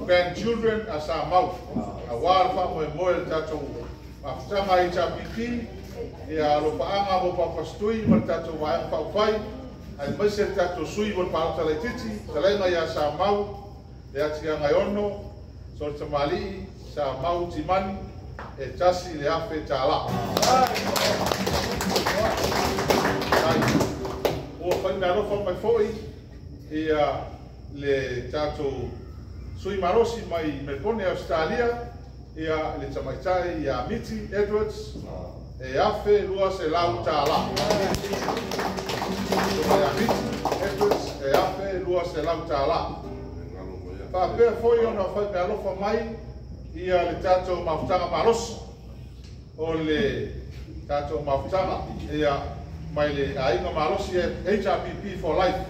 Grandchildren as our mouth. A while for my mother tato after my HPP, a lopaanga ho papa STUI, but tato wang pau fai, and Messer tato sui will part of the titi, the lenga ya sa mau, the atia ngayono, so it's a mali, sa mau timani, e tasi le afe tala. O fai na rofa mai foi, le tato sui marosi mai Melbourne, Australia, ia le tamaitai ia Miti Edwards, e afe lua se lau tala. Ia Miti Edwards, e afe lua se lau tala. Pa pea foi ona fai me alofa mai, ia le tato mafutanga marosi, o le tato mafutanga, ia mai le ainga marosi e HRPP for life.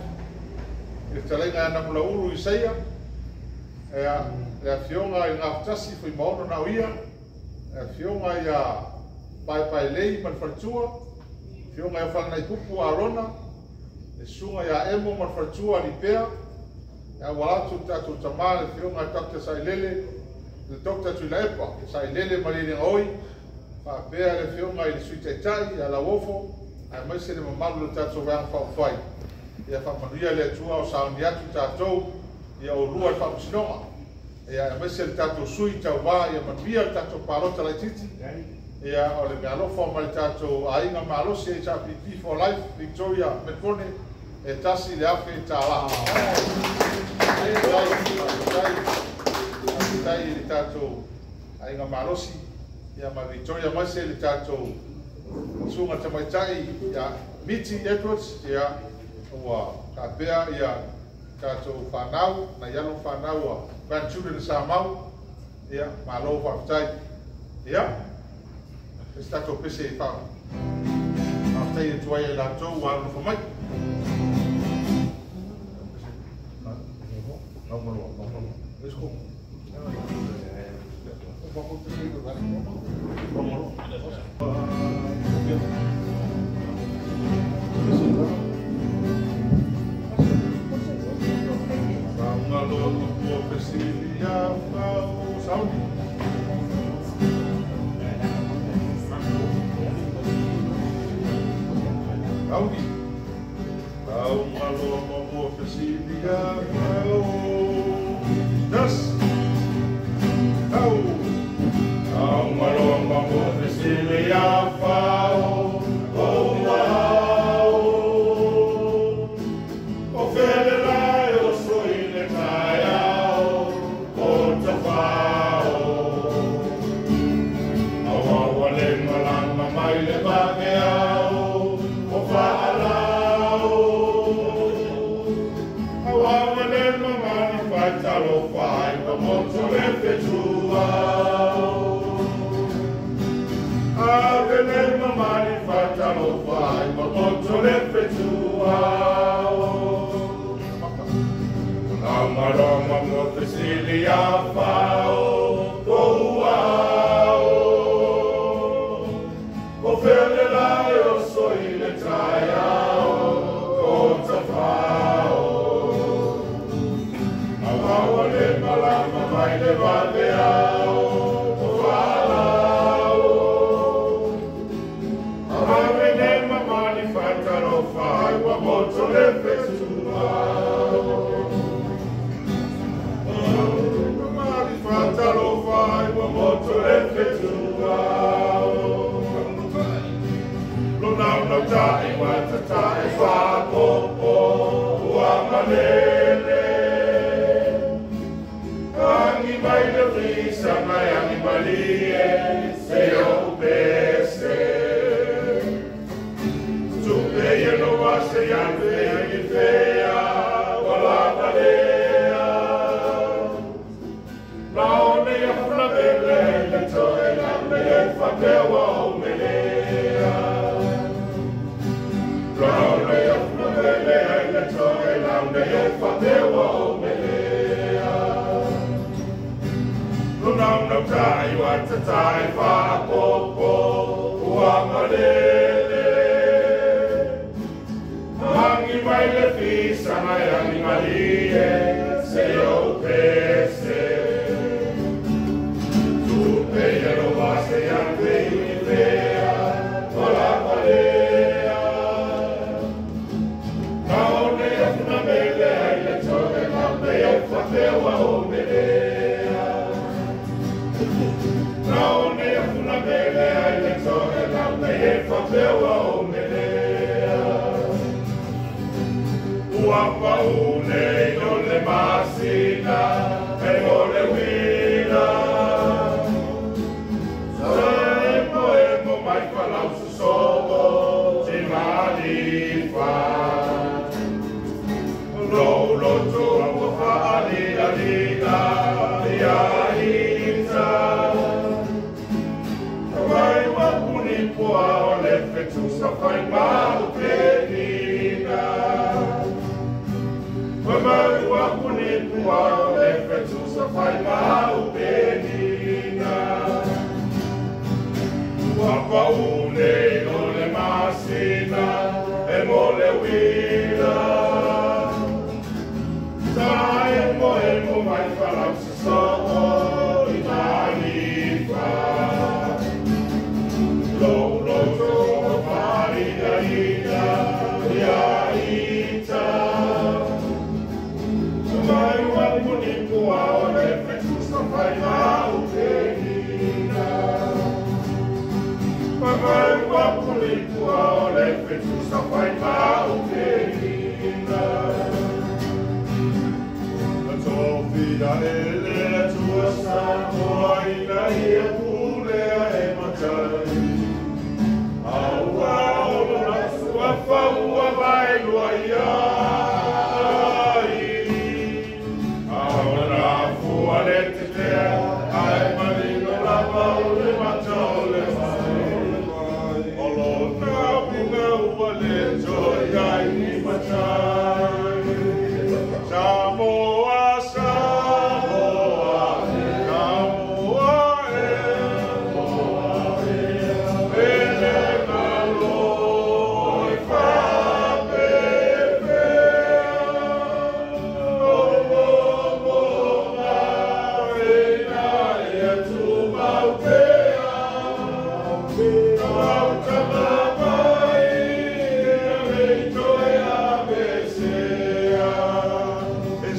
E talenga na mula uru i seia, e a fionga i ngā ftasi fui maono na uia, e a fionga i a pai lei man wharatua, fionga i a whanai pupu a rona, e sunga i a emo man wharatua ni pea, e a walatu tatu tamale fionga i Dr. Sailele, le Dr. Tuilaepa, Sailele malini ngoi, pa pea le fionga i le suitaitai, a la wofo, a maise le mamalu le tatu wang whawhai. Ia whamanuia le atua o sauni atu tātou, ia o rua i whamusinonga. Ia mese le tātou sui tau wā, ia manuia le tātou pālota lai titi. Ia o le mea lofa ma le tātou ainga mālosi HRPP for Life, Victoria, Melbourne, e tasi le afe tā la. Tai le tātou ainga mālosi, ia ma Victoria mese le tātou sunga tamaitai, ia Miti Edwards, ia ua ka pea ia tātou whanau, na iano whanau a grandchildren sa mau, ia malo whaftai. Ia, es tātou pese i whau. Whaftai e tuai e lātou, wānu whamai. Let's go. Amaroma mo Cecilia fao, oh wow.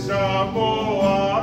Samoa.